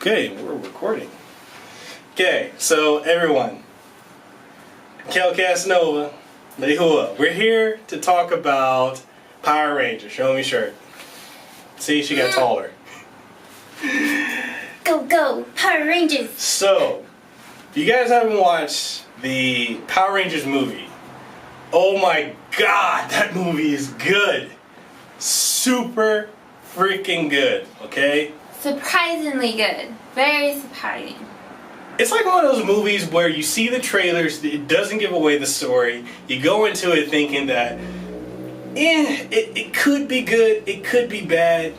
Okay, we're recording. Okay, so everyone, mekelkasanova, lehua. We're here to talk about Power Rangers. Show me shirt. See, she got taller. Go, go, Power Rangers! So, if you guys haven't watched the Power Rangers movie, oh my god, that movie is good. Super freaking good, okay? Surprisingly good. Very surprising. It's like one of those movies where you see the trailers, it doesn't give away the story. You go into it thinking that, it could be good, it could be bad,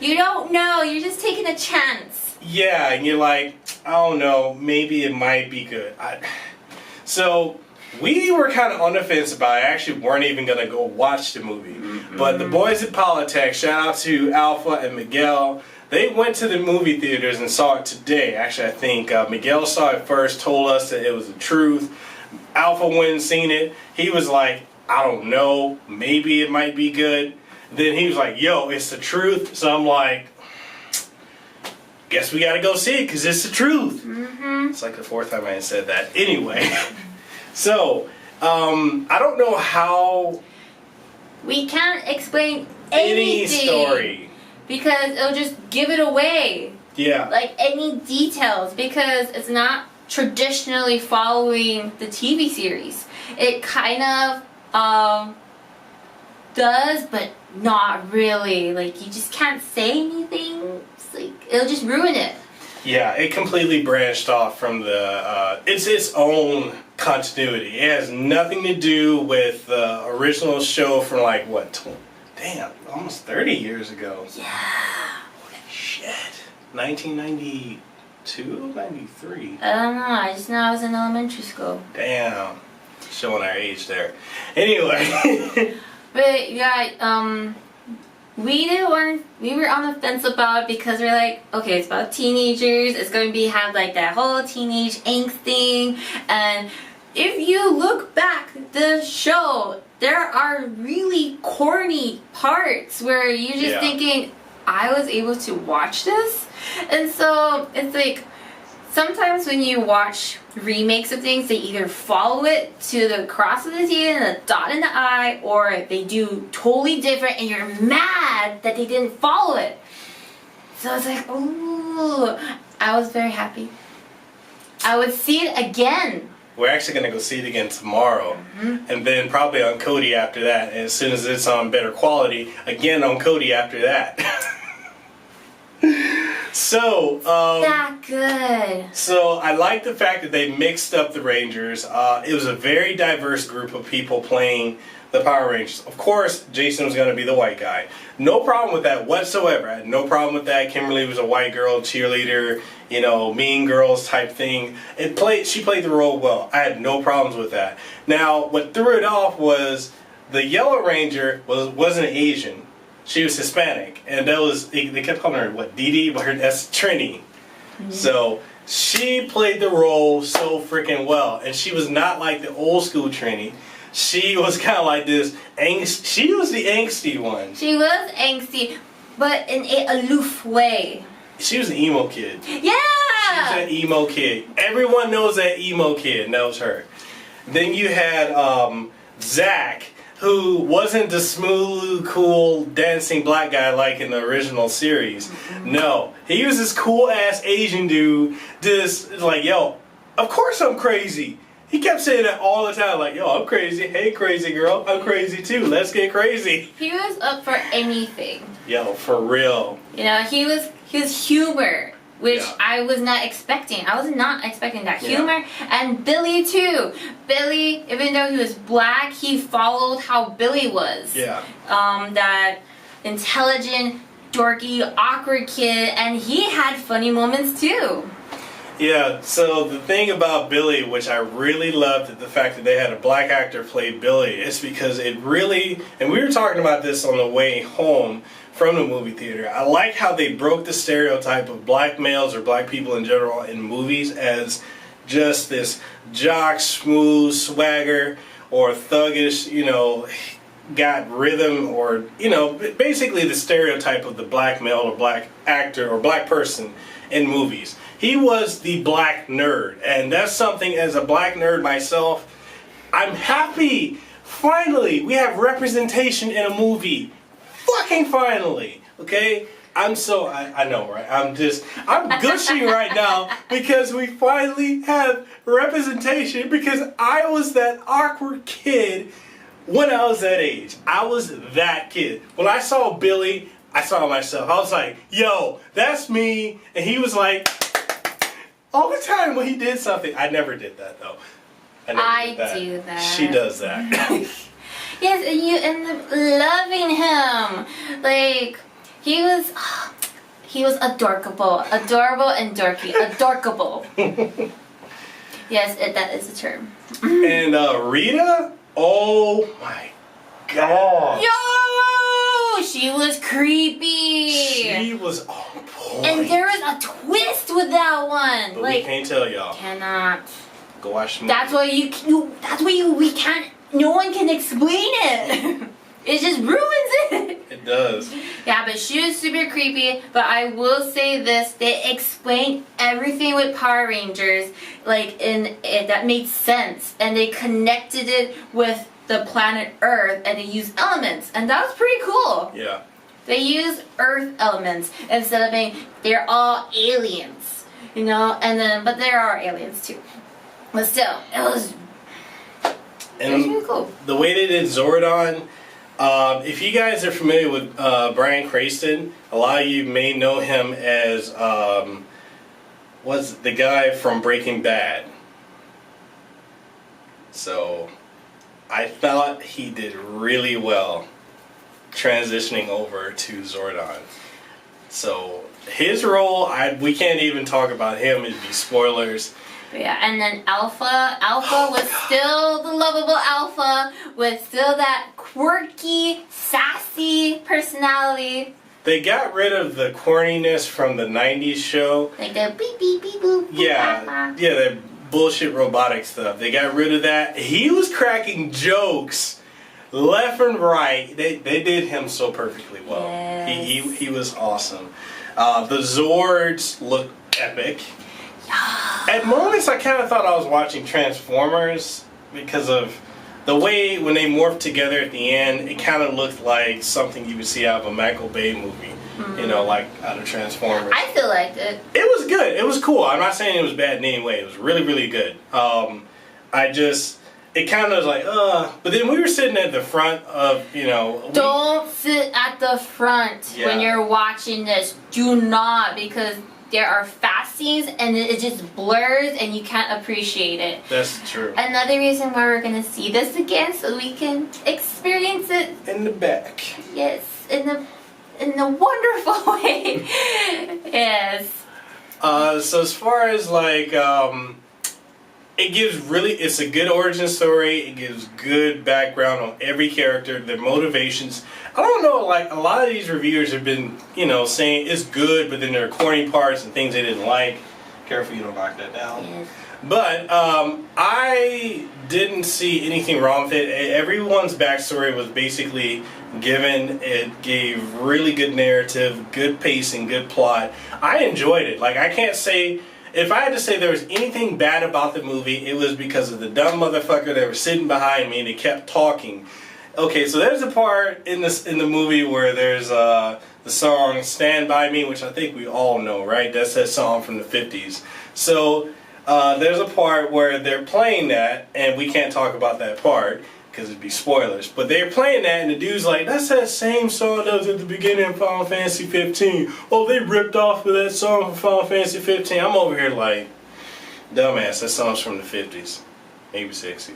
You don't know, you're just taking a chance. Yeah, and you're like, I don't know, maybe it might be good. So, we were kind of on the fence about it. I actually weren't even going to go watch the movie. But the boys at Politics, shout out to Alpha and Miguel, they went to the movie theaters and saw it today. Actually, I think Miguel saw it first, told us that it was the truth. Alpha went and seen it. He was like, I don't know, maybe it might be good. Then he was like, yo, it's the truth. So I'm like, guess we gotta go see it because it's the truth. It's like the fourth time I said that. Anyway, so I don't know how We can't explain any anything. story. Because it'll just give it away. Yeah. Like any details. Because it's not traditionally following the TV series. It kind of does, but not really. Like, you just can't say anything. It's like, it'll just ruin it. Yeah, it completely branched off from the, it's its own continuity. It has nothing to do with the original show from like, what, damn, almost 30 years ago. Yeah. Holy shit. 1992? 93? I don't know. I just know I was in elementary school. Damn. Showing our age there. Anyway. But yeah, we were on the fence about it because we're like, okay, it's about teenagers. It's going to have like that whole teenage angst thing. And if you look back the show, there are really corny parts where you're just thinking, I was able to watch this? And so it's like, sometimes when you watch remakes of things, they either follow it to the cross of the T and the dot in the I, or they do totally different and you're mad that they didn't follow it. So it's like, ooh, I was very happy. I would see it again. We're actually going to go see it again tomorrow. And then probably on Cody after that. And as soon as it's on better quality, again on Cody after that. So, that good. So I like the fact that they mixed up the Rangers. It was a very diverse group of people playing the Power Rangers. Of course, Jason was going to be the white guy. No problem with that whatsoever. I had no problem with that. Kimberly was a white girl, cheerleader, you know, mean girls type thing. She played the role well. I had no problems with that. Now, what threw it off was the Yellow Ranger wasn't Asian. She was Hispanic, and that was, they kept calling her, what, Dee Dee? But that's Trini. So, she played the role so freaking well, and she was not like the old school Trini. She was kind of like this, she was the angsty one. She was angsty, but in an aloof way. She was an emo kid. Yeah! She was an emo kid. Everyone knows that emo kid, and that was her. Then you had Zach, who wasn't the smooth, cool, dancing black guy like in the original series. No. He was this cool-ass Asian dude, just like, yo, of course I'm crazy. He kept saying that all the time, like, yo, I'm crazy. Hey, crazy girl, I'm crazy too. Let's get crazy. He was up for anything. Yo, for real. You know, he was humor, which I was not expecting. I was not expecting that humor. And Billy too. Billy, even though he was black, he followed how Billy was. Yeah. That intelligent, dorky, awkward kid, and he had funny moments too. Yeah, so the thing about Billy, which I really loved, the fact that they had a black actor play Billy, is because it really, and we were talking about this on the way home from the movie theater, I like how they broke the stereotype of black males or black people in general in movies as just this jock, smooth, swagger, or thuggish, you know, got rhythm, or basically the stereotype of the black male or black actor or black person in movies. He was the black nerd, and that's something, as a black nerd myself, I'm happy. Finally, we have representation in a movie. Fucking finally, okay? I know, right? I'm gushing right now because we finally have representation, because I was that awkward kid when I was that age. I was that kid. When I saw Billy, I saw myself. I was like, yo, that's me. And he was like, all the time when he did something. I never did that, though. I do that. She does that. Yes, and you end up loving him. Like, he was adorkable. Adorable and dorky. Adorkable. Yes, that is a term. And Rita? Oh my god. Yo! She was creepy. She was on point. And there was a twist with that one. But like, we can't tell y'all. Cannot. Go watch the movie. We can't, no one can explain it. It just ruins it. It does. Yeah, but she was super creepy. But I will say this: they explained everything with Power Rangers, like that made sense, and they connected it with the planet Earth, and they used elements, and that was pretty cool. Yeah. They used Earth elements instead of being they're all aliens, but there are aliens too. But still, it was really cool. The way they did Zordon. If you guys are familiar with Bryan Cranston, a lot of you may know him as was the guy from Breaking Bad. So I thought he did really well transitioning over to Zordon. So his role, we can't even talk about him. It'd be spoilers. Yeah, and then Alpha was still the lovable Alpha with still that quirky, sassy personality. They got rid of the corniness from the 90s show. Like the beep beep beep boop. Yeah, the bullshit robotic stuff. They got rid of that. He was cracking jokes left and right. They did him so perfectly well. Yes. He was awesome. The Zords look epic. At moments, I kind of thought I was watching Transformers because of the way when they morphed together at the end. It kind of looked like something you would see out of a Michael Bay movie, like out of Transformers. I still liked it. It was good. It was cool. I'm not saying it was bad in any way. It was really, really good. It kind of was like, But then we were sitting at the front of, Don't sit at the front when you're watching this. Do not, because there are fast scenes and it just blurs and you can't appreciate it. That's true. Another reason why we're going to see this again, so we can experience it in the back. Yes, in a wonderful way. Yes. So as far as it's a good origin story. It gives good background on every character, their motivations. I don't know, a lot of these reviewers have been, saying it's good, but then there are corny parts and things they didn't like. Careful you don't knock that down. Yes. But I didn't see anything wrong with it. Everyone's backstory was basically given. It gave really good narrative, good pacing, good plot. I enjoyed it. I can't say... If I had to say there was anything bad about the movie, it was because of the dumb motherfucker that was sitting behind me and they kept talking. Okay, so there's a part in the movie where there's the song "Stand By Me," which I think we all know, right? That's that song from the 50s. So there's a part where they're playing that, and we can't talk about that part because it'd be spoilers. But they're playing that, and the dude's like, "That's that same song that was at the beginning of Final Fantasy 15. Oh, they ripped off of that song from Final Fantasy 15. I'm over here like, dumbass, that song's from the 50s, maybe 60s.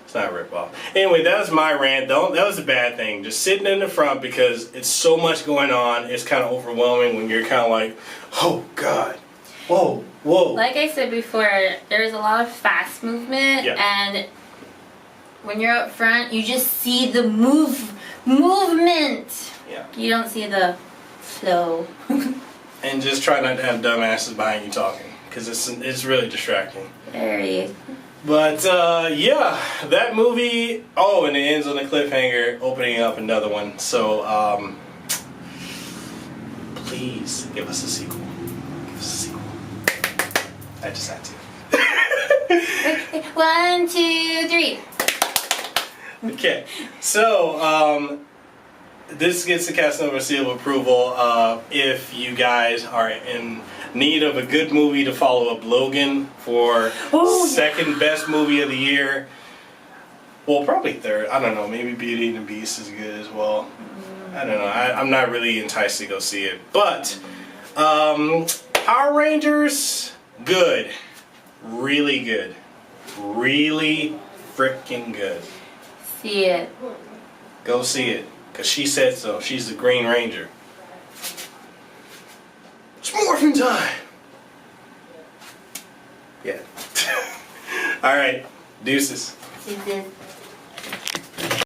It's not a rip-off. Anyway, that was my rant. That was a bad thing. Just sitting in the front because it's so much going on. It's kind of overwhelming when you're kind of like, oh, God. Whoa, whoa. Like I said before, there's a lot of fast movement, and when you're up front, you just see the movement. Yeah. You don't see the flow. And just try not to have dumbasses behind you talking, because it's really distracting. Very. But yeah, that movie. Oh, and it ends on a cliffhanger, opening up another one. So please give us a sequel. Give us a sequel. I just had to. 1, 2, 3. Okay, so this gets the Casanova seal of approval. If you guys are in need of a good movie to follow up Logan for second best movie of the year, well, probably third. I don't know. Maybe Beauty and the Beast is good as well. I don't know. I'm not really enticed to go see it, but Power Rangers, good, really good, really freaking good. See it. Go see it, cause she said so. She's the Green Ranger. It's morphin' time. Yeah. All right, deuces. See this.